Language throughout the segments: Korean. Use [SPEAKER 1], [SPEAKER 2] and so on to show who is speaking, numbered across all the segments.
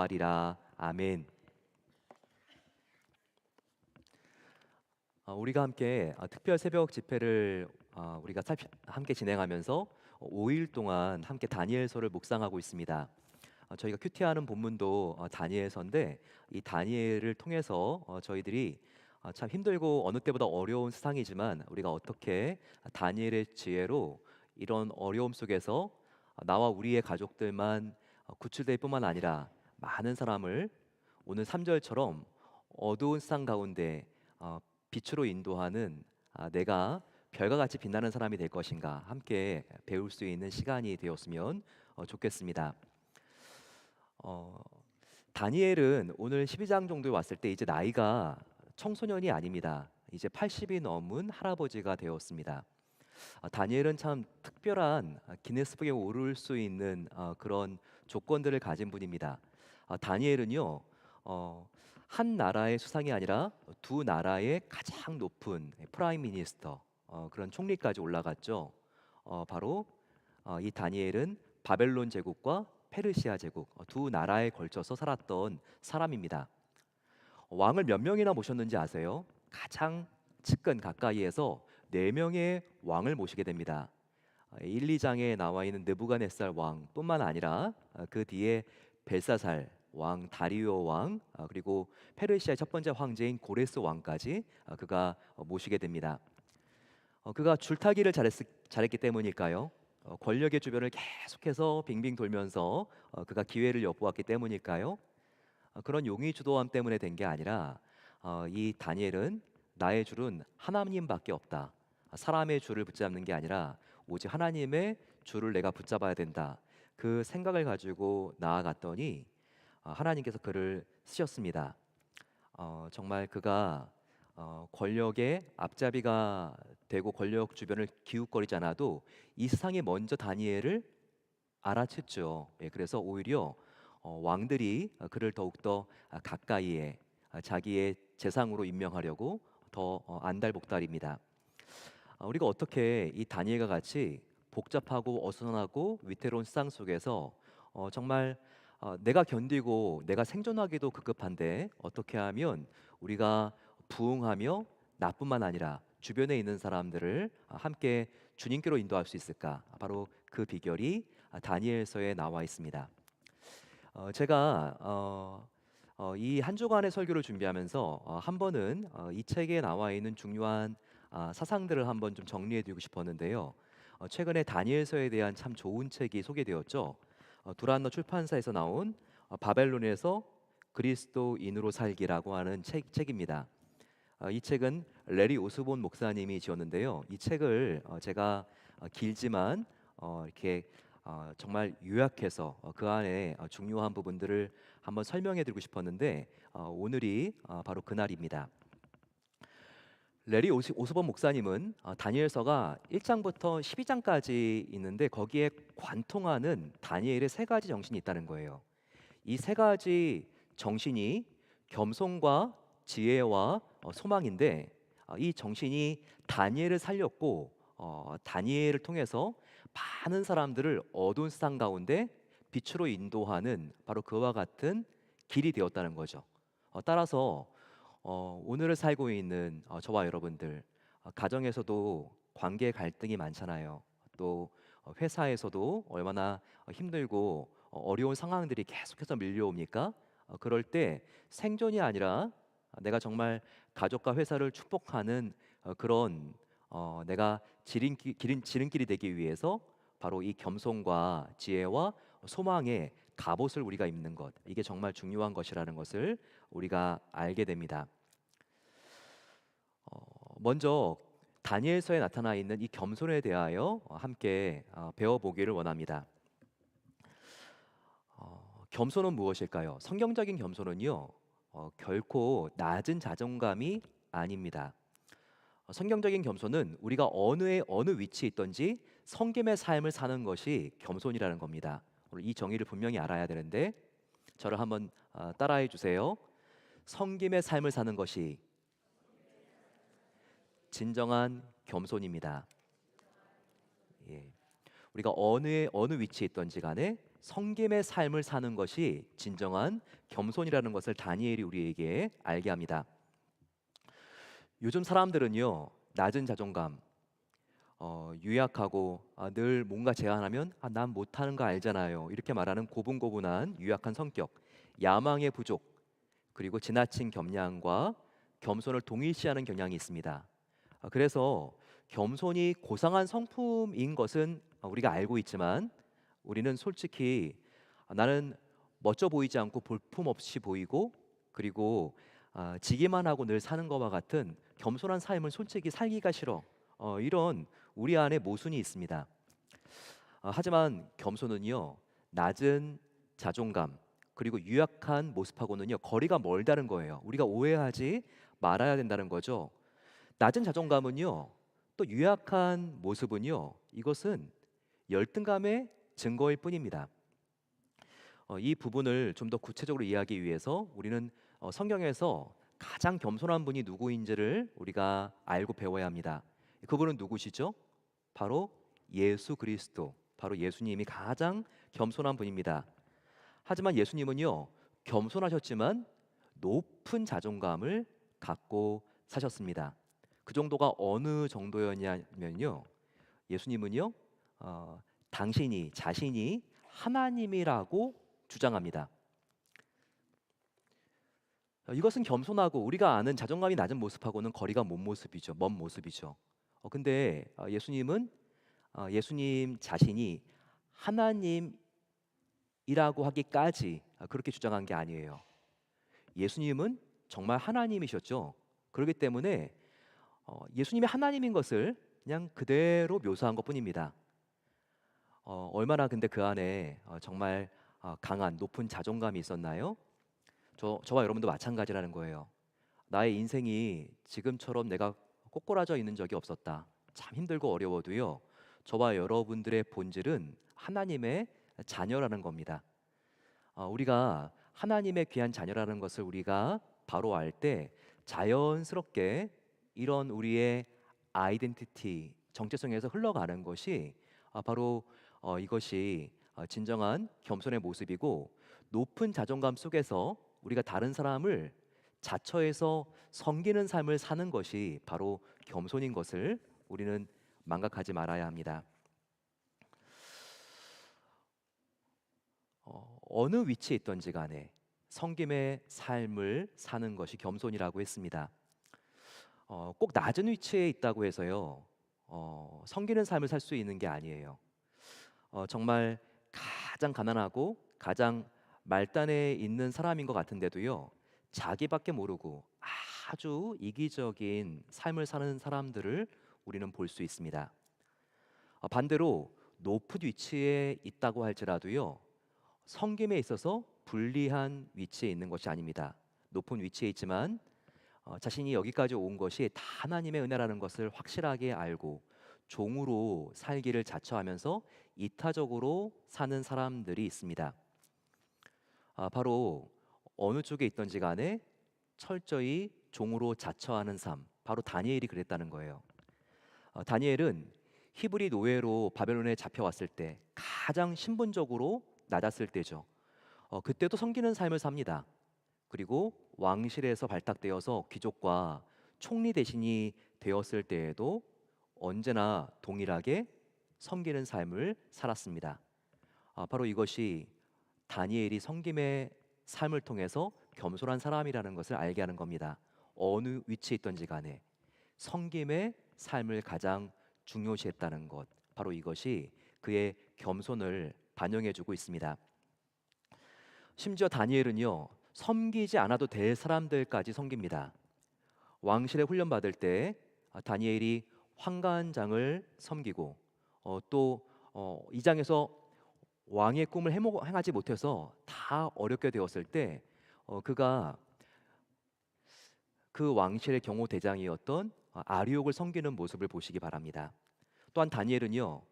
[SPEAKER 1] 하리라. 아멘. 우리가 함께 특별 새벽 집회를 우리가 함께 진행하면서 5일 동안 함께 다니엘서를 묵상하고 있습니다. 저희가 큐티하는 본문도 다니엘서인데 이 다니엘을 통해서 저희들이 참 힘들고 어느 때보다 어려운 세상이지만 우리가 어떻게 다니엘의 지혜로 이런 어려움 속에서 나와 우리의 가족들만 구출될 뿐만 아니라 많은 사람을 오늘 3절처럼 어두운 세상 가운데 어, 빛으로 인도하는 내가 별과 같이 빛나는 사람이 될 것인가 함께 배울 수 있는 시간이 되었으면 좋겠습니다. 어, 다니엘은 오늘 12장 정도에 왔을 때 이제 나이가 청소년이 아닙니다. 이제 80이 넘은 할아버지가 되었습니다. 다니엘은 참 특별한 기네스북에 오를 수 있는 그런 조건들을 가진 분입니다. 다니엘은요, 어, 한 나라의 수상이 아니라 두 나라의 가장 높은 프라임 미니스터 그런 총리까지 올라갔죠. 바로 이 다니엘은 바벨론 제국과 페르시아 제국 두 나라에 걸쳐서 살았던 사람입니다. 왕을 몇 명이나 모셨는지 아세요? 가장 측근 가까이에서 네 명의 왕을 모시게 됩니다. 1, 2장에 나와 있는 느부갓네살 왕뿐만 아니라 그 뒤에 벨사살 왕, 다리오 왕, 그리고 페르시아의 첫 번째 황제인 고레스 왕까지 그가 모시게 됩니다. 그가 줄타기를 잘했기 때문일까요? 권력의 주변을 계속해서 빙빙 돌면서 그가 기회를 엿보았기 때문일까요? 그런 용의 주도함 때문에 된 게 아니라 이 다니엘은 나의 줄은 하나님밖에 없다. 사람의 줄을 붙잡는 게 아니라 오직 하나님의 줄을 내가 붙잡아야 된다. 그 생각을 가지고 나아갔더니 하나님께서 그를 쓰셨습니다. 정말 그가 권력의 앞잡이가 되고 권력 주변을 기웃거리지 않아도 이 세상에 먼저 다니엘을 알아챘죠. 예, 그래서 오히려 왕들이 그를 더욱더 가까이에 자기의 재상으로 임명하려고 더 안달복달입니다. 우리가 어떻게 이 다니엘과 같이 복잡하고 어수선하고 위태로운 세상 속에서 정말 내가 견디고 내가 생존하기도 급급한데 어떻게 하면 우리가 부응하며 나뿐만 아니라 주변에 있는 사람들을 함께 주님께로 인도할 수 있을까? 바로 그 비결이 다니엘서에 나와 있습니다. 제가 이 한 주간의 설교를 준비하면서 한 번은 이 책에 나와 있는 중요한 사상들을 한번 좀 정리해드리고 싶었는데요. 최근에 다니엘서에 대한 참 좋은 책이 소개되었죠. 두란노 출판사에서 나온 바벨론에서 그리스도인으로 살기라고 하는 책입니다. 이 책은 레리 오스본 목사님이 지었는데요. 이 책을 제가 길지만 이렇게 정말 요약해서 그 안에 중요한 부분들을 한번 설명해 드리고 싶었는데 오늘이 바로 그날입니다. 레리 오스본 목사님은 다니엘서가 1장부터 12장까지 있는데 거기에 관통하는 다니엘의 세 가지 정신이 있다는 거예요. 이 세 가지 정신이 겸손과 지혜와 소망인데 이 정신이 다니엘을 살렸고 다니엘을 통해서 많은 사람들을 어두운 세상 가운데 빛으로 인도하는 바로 그와 같은 길이 되었다는 거죠. 따라서 오늘을 살고 있는 저와 여러분들 가정에서도 관계 갈등이 많잖아요. 또 회사에서도 얼마나 힘들고 어려운 상황들이 계속해서 밀려옵니까? 그럴 때 생존이 아니라 내가 정말 가족과 회사를 축복하는 그런 내가 지름길이 되기 위해서 바로 이 겸손과 지혜와 소망의 갑옷을 우리가 입는 것 이게 정말 중요한 것이라는 것을 우리가 알게 됩니다. 먼저 다니엘서에 나타나 있는 이 겸손에 대하여 함께 배워보기를 원합니다. 겸손은 무엇일까요? 성경적인 겸손은요, 결코 낮은 자존감이 아닙니다. 성경적인 겸손은 우리가 어느 위치에 있든지 성김의 삶을 사는 것이 겸손이라는 겁니다. 오늘 이 정의를 분명히 알아야 되는데 저를 한번 따라해 주세요. 성김의 삶을 사는 것이 진정한 겸손입니다. 예. 우리가 어느 위치에 있던지 간에 성김의 삶을 사는 것이 진정한 겸손이라는 것을 다니엘이 우리에게 알게 합니다. 요즘 사람들은요, 낮은 자존감, 유약하고 늘 뭔가 제안하면 난 못하는 거 알잖아요, 이렇게 말하는 고분고분한 유약한 성격, 야망의 부족, 그리고 지나친 겸양과 겸손을 동일시하는 경향이 있습니다. 그래서 겸손이 고상한 성품인 것은 우리가 알고 있지만, 우리는 솔직히 나는 멋져 보이지 않고 볼품없이 보이고, 그리고 지기만 하고 늘 사는 것과 같은 겸손한 삶을 솔직히 살기가 싫어, 이런 우리 안에 모순이 있습니다. 하지만 겸손은요, 낮은 자존감 그리고 유약한 모습하고는요 거리가 멀다는 거예요. 우리가 오해하지 말아야 된다는 거죠. 낮은 자존감은요, 또 유약한 모습은요, 이것은 열등감의 증거일 뿐입니다. 이 부분을 좀 더 구체적으로 이해하기 위해서 우리는 성경에서 가장 겸손한 분이 누구인지를 우리가 알고 배워야 합니다. 그분은 누구시죠? 바로 예수 그리스도, 바로 예수님이 가장 겸손한 분입니다. 하지만 예수님은요, 겸손하셨지만 높은 자존감을 갖고 사셨습니다. 그 정도가 어느 정도였냐면요, 예수님은요, 자신이 하나님이라고 주장합니다. 이것은 겸손하고 우리가 아는 자존감이 낮은 모습하고는 거리가 먼 모습이죠. 근데 예수님 자신이 하나님이라고 하기까지 그렇게 주장한 게 아니에요. 예수님은 정말 하나님이셨죠. 그렇기 때문에 예수님이 하나님인 것을 그냥 그대로 묘사한 것뿐입니다. 얼마나 근데 그 안에 정말 강한 높은 자존감이 있었나요? 저와 여러분도 마찬가지라는 거예요. 나의 인생이 지금처럼 내가 꼬꾸라져 있는 적이 없었다. 참 힘들고 어려워도요, 저와 여러분들의 본질은 하나님의 자녀라는 겁니다. 우리가 하나님의 귀한 자녀라는 것을 우리가 바로 알 때 자연스럽게 이런 우리의 아이덴티티, 정체성에서 흘러가는 것이 바로 이것이 진정한 겸손의 모습이고, 높은 자존감 속에서 우리가 다른 사람을 자처해서 섬기는 삶을 사는 것이 바로 겸손인 것을 우리는 망각하지 말아야 합니다. 어느 위치에 있던지 간에 섬김의 삶을 사는 것이 겸손이라고 했습니다. 꼭 낮은 위치에 있다고 해서요, 섬기는 삶을 살 수 있는 게 아니에요. 정말 가장 가난하고 가장 말단에 있는 사람인 것 같은데도요, 자기밖에 모르고 아주 이기적인 삶을 사는 사람들을 우리는 볼 수 있습니다. 반대로 높은 위치에 있다고 할지라도요, 섬김에 있어서 불리한 위치에 있는 것이 아닙니다. 높은 위치에 있지만 자신이 여기까지 온 것이 다 하나님의 은혜라는 것을 확실하게 알고 종으로 살기를 자처하면서 이타적으로 사는 사람들이 있습니다. 바로 어느 쪽에 있던지 간에 철저히 종으로 자처하는 삶, 바로 다니엘이 그랬다는 거예요. 다니엘은 히브리 노예로 바벨론에 잡혀왔을 때 가장 신분적으로 낮았을 때죠. 그때도 섬기는 삶을 삽니다. 그리고 왕실에서 발탁되어서 귀족과 총리 대신이 되었을 때에도 언제나 동일하게 섬기는 삶을 살았습니다. 바로 이것이 다니엘이 섬김의 삶을 통해서 겸손한 사람이라는 것을 알게 하는 겁니다. 어느 위치에 있던지 간에 섬김의 삶을 가장 중요시했다는 것, 바로 이것이 그의 겸손을 반영해주고 있습니다. 심지어 다니엘은요, 섬기지 않아도 될 사람들까지 섬깁니다. 왕실에 훈련받을 때 다니엘이 환관장을 섬기고, 또 이장에서 왕의 꿈을 행하지 못해서 다 어렵게 되었을 때 그가 그 왕실의 경호 대장이었던 아리옥을 섬기는 모습을 보시기 바랍니다. 또한 다니엘은요,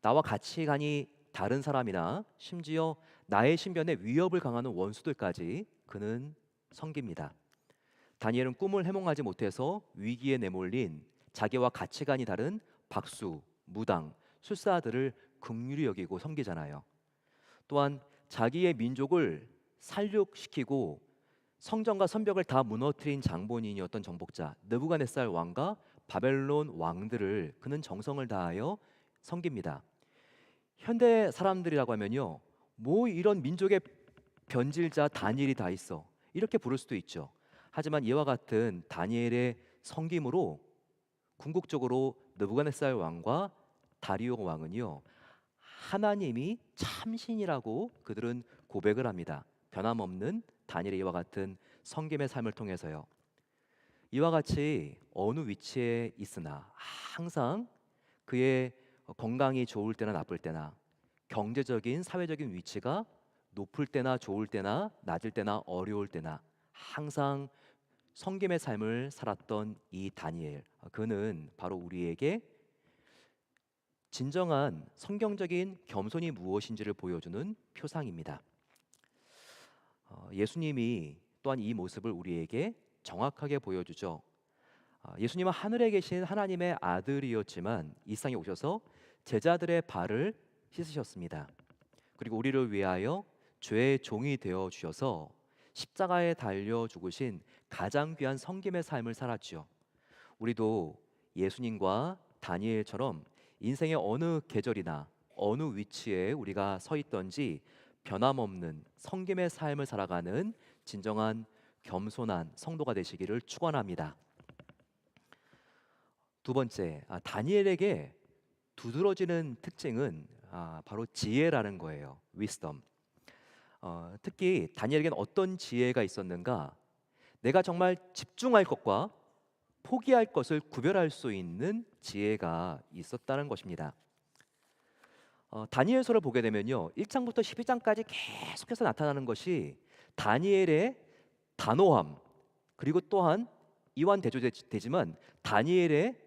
[SPEAKER 1] 나와 가치관이 다른 사람이나 심지어 나의 신변에 위협을 강하는 원수들까지 그는 섬깁니다. 다니엘은 꿈을 해몽하지 못해서 위기에 내몰린 자기와 가치관이 다른 박수, 무당, 술사들을 긍휼히 여기고 섬기잖아요. 또한 자기의 민족을 살육시키고 성전과 성벽을 다 무너뜨린 장본인이었던 정복자 느부갓네살 왕과 바벨론 왕들을 그는 정성을 다하여 섬깁니다. 현대 사람들이라고 하면요, 뭐 이런 민족의 변질자 다니엘이 다 있어, 이렇게 부를 수도 있죠. 하지만 이와 같은 다니엘의 섬김으로 궁극적으로 느부갓네살 왕과 다리오 왕은요, 하나님이 참신이라고 그들은 고백을 합니다. 변함없는 다니엘의 이와 같은 섬김의 삶을 통해서요. 이와 같이 어느 위치에 있으나 항상 그의 건강이 좋을 때나 나쁠 때나, 경제적인 사회적인 위치가 높을 때나 좋을 때나, 낮을 때나 어려울 때나 항상 섬김의 삶을 살았던 이 다니엘, 그는 바로 우리에게 진정한 성경적인 겸손이 무엇인지를 보여주는 표상입니다. 예수님이 또한 이 모습을 우리에게 정확하게 보여주죠. 예수님은 하늘에 계신 하나님의 아들이었지만 이 땅에 오셔서 제자들의 발을 씻으셨습니다. 그리고 우리를 위하여 죄의 종이 되어 주셔서 십자가에 달려 죽으신 가장 귀한 섬김의 삶을 살았죠. 우리도 예수님과 다니엘처럼 인생의 어느 계절이나 어느 위치에 우리가 서 있던지 변함없는 섬김의 삶을 살아가는 진정한 겸손한 성도가 되시기를 축원합니다. 두 번째, 다니엘에게 두드러지는 특징은 바로 지혜라는 거예요. wisdom. 특히 다니엘에게는 어떤 지혜가 있었는가? 내가 정말 집중할 것과 포기할 것을 구별할 수 있는 지혜가 있었다는 것입니다. 다니엘서를 보게 되면요, 1장부터 12장까지 계속해서 나타나는 것이 다니엘의 단호함, 그리고 또한 이완 대조되지만 다니엘의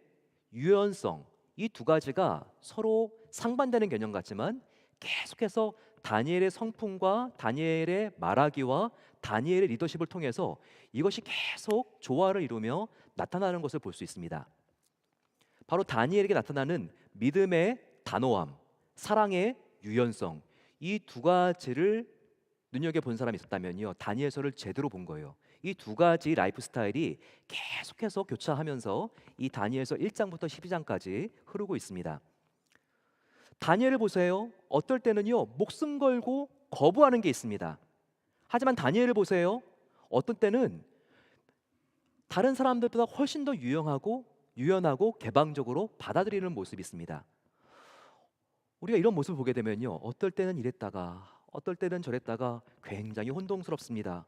[SPEAKER 1] 유연성, 이 두 가지가 서로 상반되는 개념 같지만 계속해서 다니엘의 성품과 다니엘의 말하기와 다니엘의 리더십을 통해서 이것이 계속 조화를 이루며 나타나는 것을 볼 수 있습니다. 바로 다니엘에게 나타나는 믿음의 단호함, 사랑의 유연성, 이 두 가지를 눈여겨본 사람이 있었다면요, 다니엘서를 제대로 본 거예요. 이 두 가지 라이프 스타일이 계속해서 교차하면서 이 다니엘서 1장부터 12장까지 흐르고 있습니다. 다니엘을 보세요. 어떨 때는요, 목숨 걸고 거부하는 게 있습니다. 하지만 다니엘을 보세요. 어떤 때는 다른 사람들보다 훨씬 더 유연하고 개방적으로 받아들이는 모습이 있습니다. 우리가 이런 모습을 보게 되면요, 어떨 때는 이랬다가 어떨 때는 저랬다가 굉장히 혼동스럽습니다.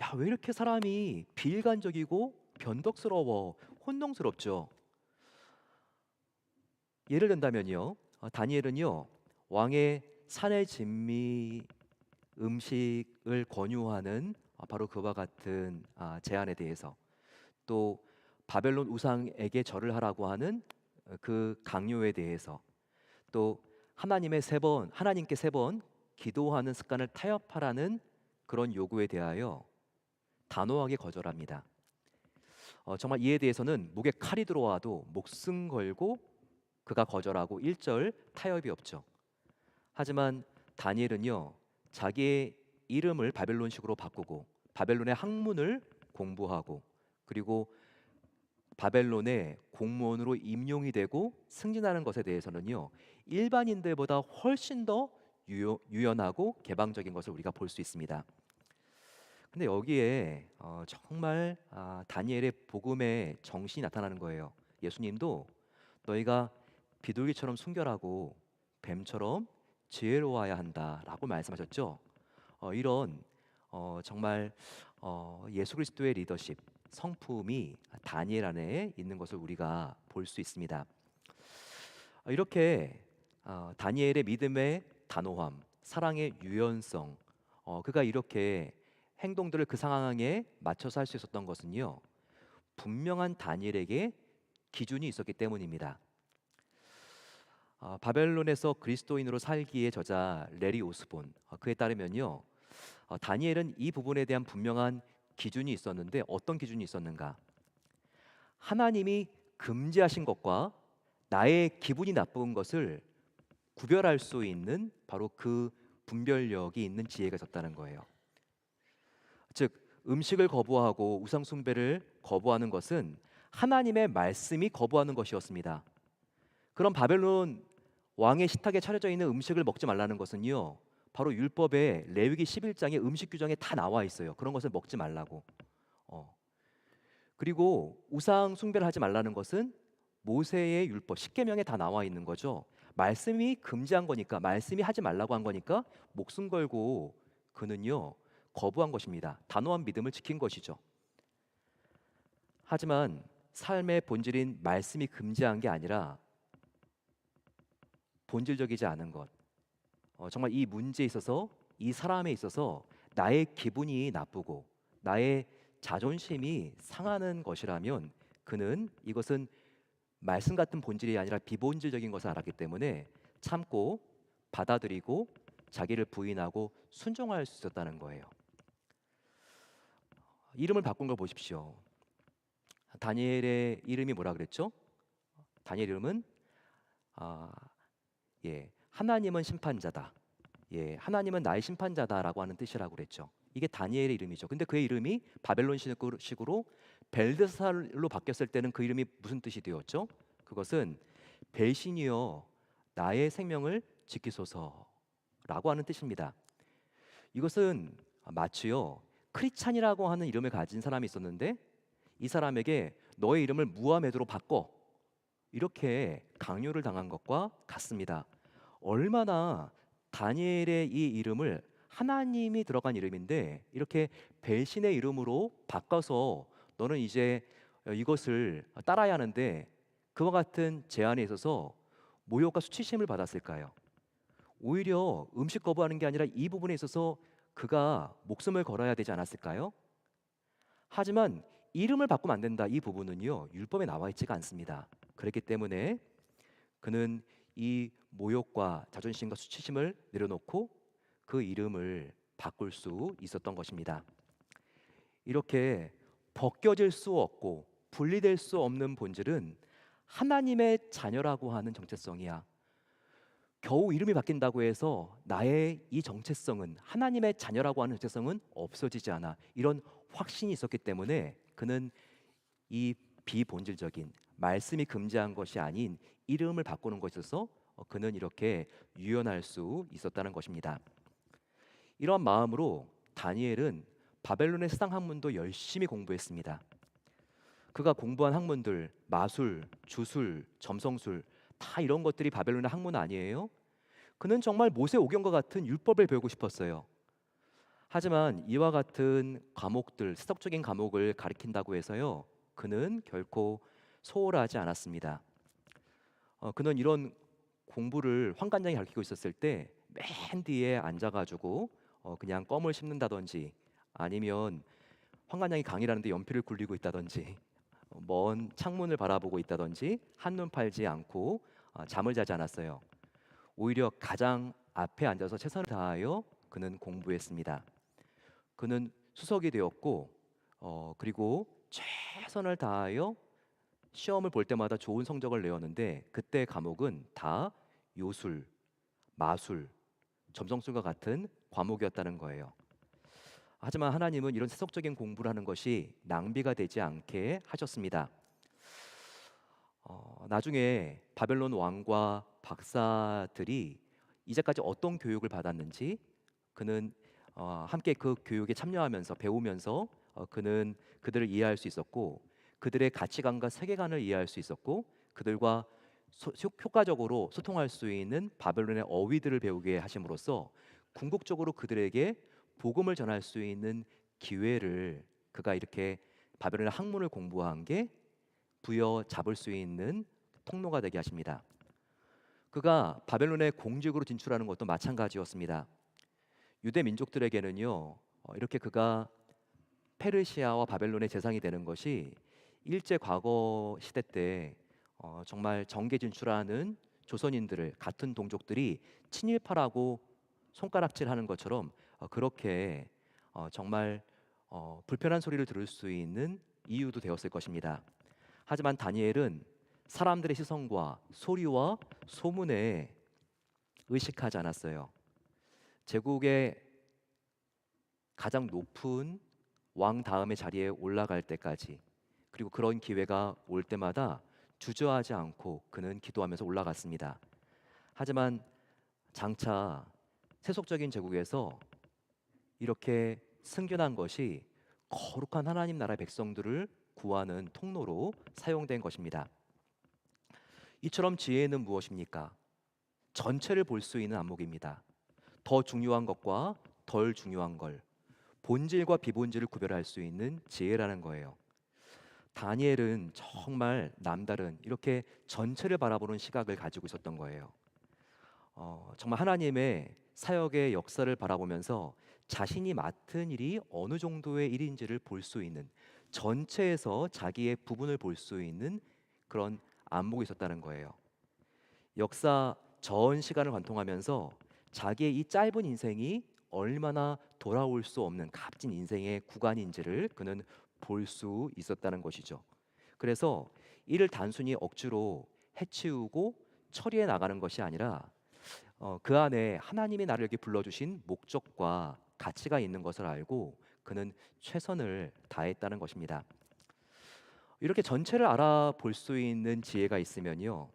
[SPEAKER 1] 야, 왜 이렇게 사람이 비일관적이고 변덕스러워, 혼동스럽죠? 예를 든다면요, 다니엘은요, 왕의 산의 진미 음식을 권유하는 바로 그와 같은 제안에 대해서, 또 바벨론 우상에게 절을 하라고 하는 그 강요에 대해서, 또 하나님께 세 번 기도하는 습관을 타협하라는 그런 요구에 대하여 단호하게 거절합니다. 정말 이에 대해서는 목에 칼이 들어와도 목숨 걸고 그가 거절하고 일절 타협이 없죠. 하지만 다니엘은요, 자기의 이름을 바벨론식으로 바꾸고 바벨론의 학문을 공부하고, 그리고 바벨론의 공무원으로 임용이 되고 승진하는 것에 대해서는요, 일반인들보다 훨씬 더 유연하고 개방적인 것을 우리가 볼 수 있습니다. 근데 여기에 정말 다니엘의 복음의 정신이 나타나는 거예요. 예수님도 너희가 비둘기처럼 순결하고 뱀처럼 지혜로워야 한다라고 말씀하셨죠. 이런 정말 예수 그리스도의 리더십, 성품이 다니엘 안에 있는 것을 우리가 볼 수 있습니다. 이렇게 다니엘의 믿음의 단호함, 사랑의 유연성, 그가 이렇게 행동들을 그 상황에 맞춰서 할 수 있었던 것은요, 분명한 다니엘에게 기준이 있었기 때문입니다. 바벨론에서 그리스도인으로 살기의 저자 레리 오스본, 그에 따르면요, 다니엘은 이 부분에 대한 분명한 기준이 있었는데, 어떤 기준이 있었는가? 하나님이 금지하신 것과 나의 기분이 나쁜 것을 구별할 수 있는 바로 그 분별력이 있는 지혜가 있었다는 거예요. 즉 음식을 거부하고 우상 숭배를 거부하는 것은 하나님의 말씀이 거부하는 것이었습니다. 그럼 바벨론 왕의 식탁에 차려져 있는 음식을 먹지 말라는 것은요, 바로 율법의 레위기 11장의 음식 규정에 다 나와 있어요. 그런 것을 먹지 말라고. 어. 그리고 우상 숭배를 하지 말라는 것은 모세의 율법 10계명에 다 나와 있는 거죠. 말씀이 금지한 거니까, 말씀이 하지 말라고 한 거니까 목숨 걸고 그는요 거부한 것입니다. 단호한 믿음을 지킨 것이죠. 하지만 삶의 본질인 말씀이 금지한 게 아니라 본질적이지 않은 것, 정말 이 문제에 있어서, 이 사람에 있어서 나의 기분이 나쁘고 나의 자존심이 상하는 것이라면 그는 이것은 말씀 같은 본질이 아니라 비본질적인 것을 알았기 때문에 참고 받아들이고 자기를 부인하고 순종할 수 있었다는 거예요. 이름을 바꾼 걸 보십시오. 다니엘의 이름이 뭐라 그랬죠? 다니엘 이름은 아, 하나님은 심판자다. 하나님은 나의 심판자다라고 하는 뜻이라고 그랬죠. 이게 다니엘의 이름이죠. 근데 그의 이름이 바벨론식으로 벨드사살로 바뀌었을 때는 그 이름이 무슨 뜻이 되었죠? 그것은 배신이여 나의 생명을 지키소서라고 하는 뜻입니다. 이것은 마치요 크리찬이라고 하는 이름을 가진 사람이 있었는데 이 사람에게 너의 이름을 무하메드로 바꿔 이렇게 강요를 당한 것과 같습니다. 얼마나 다니엘의 이 이름을 하나님이 들어간 이름인데 이렇게 배신의 이름으로 바꿔서 너는 이제 이것을 따라야 하는데 그와 같은 제안에 있어서 모욕과 수치심을 받았을까요? 오히려 음식 거부하는 게 아니라 이 부분에 있어서 그가 목숨을 걸어야 되지 않았을까요? 하지만 이름을 바꾸면 안 된다. 이 부분은요 율법에 나와 있지가 않습니다. 그렇기 때문에 그는 이 모욕과 자존심과 수치심을 내려놓고 그 이름을 바꿀 수 있었던 것입니다. 이렇게 벗겨질 수 없고 분리될 수 없는 본질은 하나님의 자녀라고 하는 정체성이야. 겨우 이름이 바뀐다고 해서 나의 이 정체성은 하나님의 자녀라고 하는 정체성은 없어지지 않아. 이런 확신이 있었기 때문에 그는 이 비본질적인 말씀이 금지한 것이 아닌 이름을 바꾸는 것에 있어서 그는 이렇게 유연할 수 있었다는 것입니다. 이런 마음으로 다니엘은 바벨론의 수상 학문도 열심히 공부했습니다. 그가 공부한 학문들, 마술, 주술, 점성술 다 이런 것들이 바벨론의 학문 아니에요? 그는 정말 모세 오경과 같은 율법을 배우고 싶었어요. 하지만 이와 같은 과목들, 세속적인 과목을 가리킨다고 해서요, 그는 결코 소홀하지 않았습니다. 그는 이런 공부를 황관장이 가르치고 있었을 때 맨 뒤에 앉아가지고 그냥 껌을 씹는다든지 아니면 황관장이 강의를 하는데 연필을 굴리고 있다든지 먼 창문을 바라보고 있다든지 한눈 팔지 않고 잠을 자지 않았어요. 오히려 가장 앞에 앉아서 최선을 다하여 그는 공부했습니다. 그는 수석이 되었고 그리고 최선을 다하여 시험을 볼 때마다 좋은 성적을 내었는데 그때 과목은 다 요술, 마술, 점성술과 같은 과목이었다는 거예요. 하지만 하나님은 이런 세속적인 공부를 하는 것이 낭비가 되지 않게 하셨습니다. 나중에 바벨론 왕과 박사들이 이제까지 어떤 교육을 받았는지 그는 함께 그 교육에 참여하면서 배우면서 그는 그들을 이해할 수 있었고 그들의 가치관과 세계관을 이해할 수 있었고 그들과 효과적으로 소통할 수 있는 바벨론의 어휘들을 배우게 하심으로써 궁극적으로 그들에게 복음을 전할 수 있는 기회를 그가 이렇게 바벨론의 학문을 공부한 게 부여잡을 수 있는 통로가 되게 하십니다. 그가 바벨론의 공직으로 진출하는 것도 마찬가지였습니다. 유대 민족들에게는요 이렇게 그가 페르시아와 바벨론의 재상이 되는 것이 일제 과거 시대 때 정말 정계 진출하는 조선인들을 같은 동족들이 친일파라고 손가락질하는 것처럼 그렇게 정말 불편한 소리를 들을 수 있는 이유도 되었을 것입니다. 하지만 다니엘은 사람들의 시선과 소리와 소문에 의식하지 않았어요. 제국의 가장 높은 왕 다음의 자리에 올라갈 때까지, 그리고 그런 기회가 올 때마다 주저하지 않고 그는 기도하면서 올라갔습니다. 하지만 장차 세속적인 제국에서 이렇게 승진한 것이 거룩한 하나님 나라의 백성들을 구하는 통로로 사용된 것입니다. 이처럼 지혜는 무엇입니까? 전체를 볼 수 있는 안목입니다. 더 중요한 것과 덜 중요한 걸, 본질과 비본질을 구별할 수 있는 지혜라는 거예요. 다니엘은 정말 남다른 이렇게 전체를 바라보는 시각을 가지고 있었던 거예요. 정말 하나님의 사역의 역사를 바라보면서 자신이 맡은 일이 어느 정도의 일인지를 볼 수 있는, 전체에서 자기의 부분을 볼 수 있는 그런 안목이 있었다는 거예요. 역사 전 시간을 관통하면서 자기의 이 짧은 인생이 얼마나 돌아올 수 없는 값진 인생의 구간인지를 그는 볼 수 있었다는 것이죠. 그래서 이를 단순히 억지로 해치우고 처리해 나가는 것이 아니라 그 안에 하나님이 나를 여기 불러주신 목적과 가치가 있는 것을 알고 그는 최선을 다했다는 것입니다. 이렇게 전체를 알아볼 수 있는 지혜가 있으면요,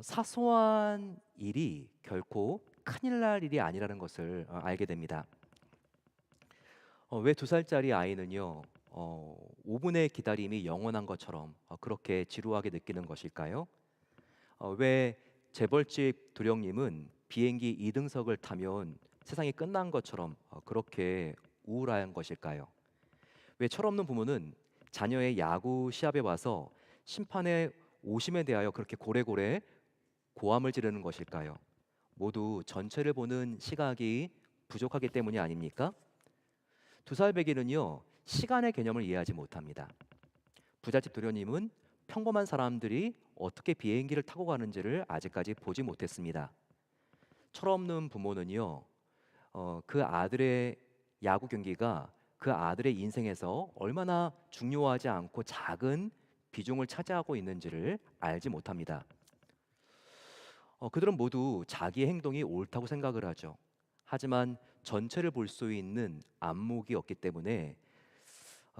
[SPEAKER 1] 사소한 일이 결코 큰일 날 일이 아니라는 것을 알게 됩니다. 왜 2살짜리 아이는요, 5분의 기다림이 영원한 것처럼 그렇게 지루하게 느끼는 것일까요? 왜 재벌집 도령님은 비행기 2등석을 타면 세상이 끝난 것처럼 그렇게 우울한 것일까요? 왜 철없는 부모는 자녀의 야구 시합에 와서 심판의 오심에 대하여 그렇게 고래고래 고함을 지르는 것일까요? 모두 전체를 보는 시각이 부족하기 때문이 아닙니까? 2살 배기는요, 시간의 개념을 이해하지 못합니다. 부잣집 도련님은 평범한 사람들이 어떻게 비행기를 타고 가는지를 아직까지 보지 못했습니다. 철없는 부모는요, 그 아들의 야구 경기가 그 아들의 인생에서 얼마나 중요하지 않고 작은 비중을 차지하고 있는지를 알지 못합니다. 그들은 모두 자기의 행동이 옳다고 생각을 하죠. 하지만 전체를 볼 수 있는 안목이 없기 때문에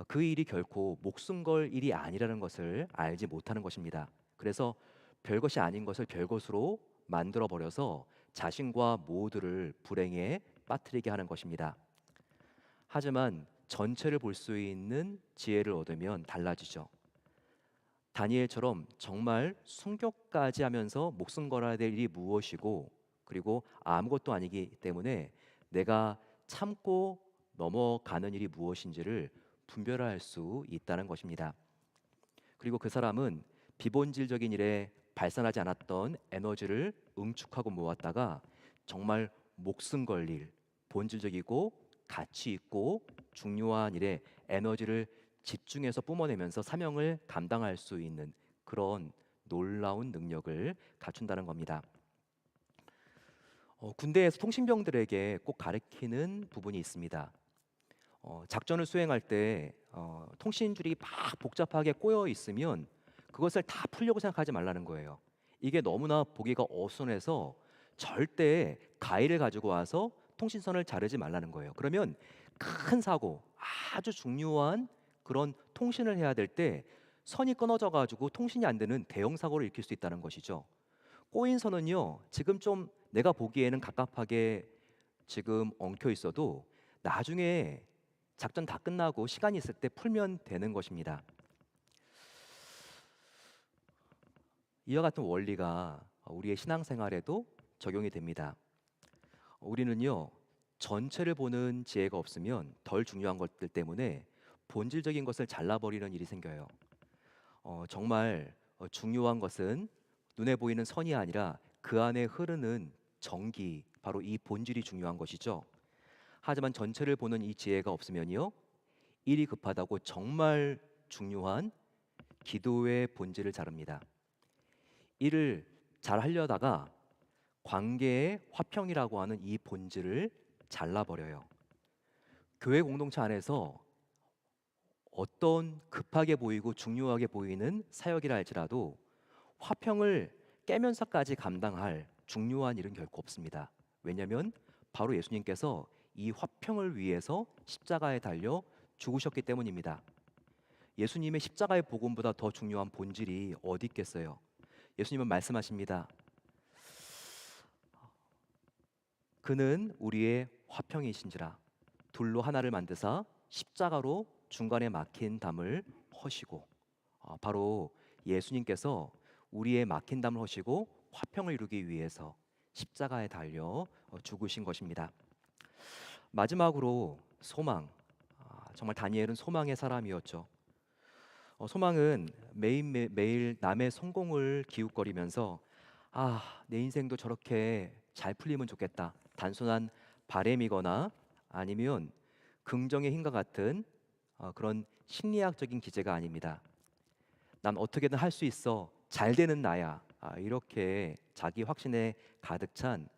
[SPEAKER 1] 그 일이 결코 목숨 걸 일이 아니라는 것을 알지 못하는 것입니다. 그래서 별것이 아닌 것을 별것으로 만들어 버려서 자신과 모두를 불행에 빠뜨리게 하는 것입니다. 하지만 전체를 볼 수 있는 지혜를 얻으면 달라지죠. 다니엘처럼 정말 순교까지 하면서 목숨 걸어야 될 일이 무엇이고, 그리고 아무것도 아니기 때문에 내가 참고 넘어가는 일이 무엇인지를 분별할 수 있다는 것입니다. 그리고 그 사람은 비본질적인 일에 발산하지 않았던 에너지를 응축하고 모았다가 정말 목숨 걸 일, 본질적이고 가치 있고 중요한 일에 에너지를 집중해서 뿜어내면서 사명을 감당할 수 있는 그런 놀라운 능력을 갖춘다는 겁니다. 군대에서 통신병들에게 꼭 가르치는 부분이 있습니다. 작전을 수행할 때 통신줄이 막 복잡하게 꼬여 있으면 그것을 다 풀려고 생각하지 말라는 거예요. 이게 너무나 보기가 어수선해서 절대 가위를 가지고 와서 통신선을 자르지 말라는 거예요. 그러면 큰 사고, 아주 중요한 그런 통신을 해야 될 때 선이 끊어져 가지고 통신이 안 되는 대형 사고를 일으킬 수 있다는 것이죠. 꼬인 선은요, 지금 좀 내가 보기에는 갑갑하게 지금 엉켜 있어도 나중에 작전 다 끝나고 시간이 있을 때 풀면 되는 것입니다. 이와 같은 원리가 우리의 신앙생활에도 적용이 됩니다. 우리는요, 전체를 보는 지혜가 없으면 덜 중요한 것들 때문에 본질적인 것을 잘라버리는 일이 생겨요. 정말 중요한 것은 눈에 보이는 선이 아니라 그 안에 흐르는 정기, 바로 이 본질이 중요한 것이죠. 하지만 전체를 보는 이 지혜가 없으면요, 일이 급하다고 정말 중요한 기도의 본질을 자릅니다. 일을 잘 하려다가 관계의 화평이라고 하는 이 본질을 잘라버려요. 교회 공동체 안에서 어떤 급하게 보이고 중요하게 보이는 사역이라 할지라도 화평을 깨면서까지 감당할 중요한 일은 결코 없습니다. 왜냐하면 바로 예수님께서 이 화평을 위해서 십자가에 달려 죽으셨기 때문입니다. 예수님의 십자가의 복음보다 더 중요한 본질이 어디 있겠어요? 예수님은 말씀하십니다. 그는 우리의 화평이신지라 둘로 하나를 만드사 십자가로 중간에 막힌 담을 허시고, 바로 예수님께서 우리의 막힌 담을 허시고 화평을 이루기 위해서 십자가에 달려 죽으신 것입니다. 마지막으로 소망. 정말 다니엘은 소망의 사람이었죠. 소망은 매일 남의 성공을 기웃거리면서 내 인생도 저렇게 잘 풀리면 좋겠다. 단순한 바램이거나 아니면 긍정의 힘과 같은 그런 심리학적인 기제가 아닙니다. 난 어떻게든 할 수 있어. 잘 되는 나야. 이렇게 자기 확신에 가득 찬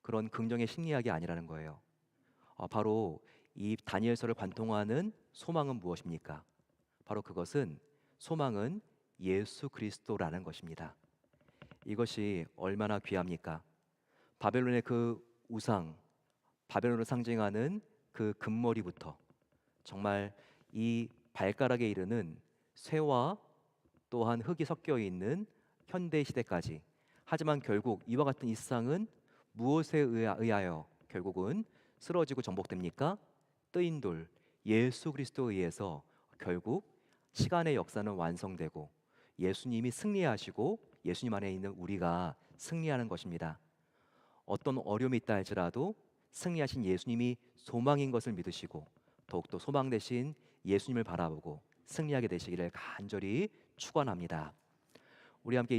[SPEAKER 1] 그런 긍정의 심리학이 아니라는 거예요. 바로 이 다니엘서를 관통하는 소망은 무엇입니까? 바로 그것은 소망은 예수 그리스도라는 것입니다. 이것이 얼마나 귀합니까? 바벨론의 그 우상, 바벨론을 상징하는 그 금머리부터 정말 이 발가락에 이르는 쇠와 또한 흙이 섞여 있는 현대 시대까지. 하지만 결국 이와 같은 이 세상은 무엇에 의하여 결국은 쓰러지고 정복됩니까? 뜨인 돌, 예수 그리스도에 의해서 결국 시간의 역사는 완성되고 예수님이 승리하시고 예수님 안에 있는 우리가 승리하는 것입니다. 어떤 어려움이 있다 할지라도 승리하신 예수님이 소망인 것을 믿으시고 더욱더 소망 대신 예수님을 바라보고 승리하게 되시기를 간절히 축원합니다. 우리 함께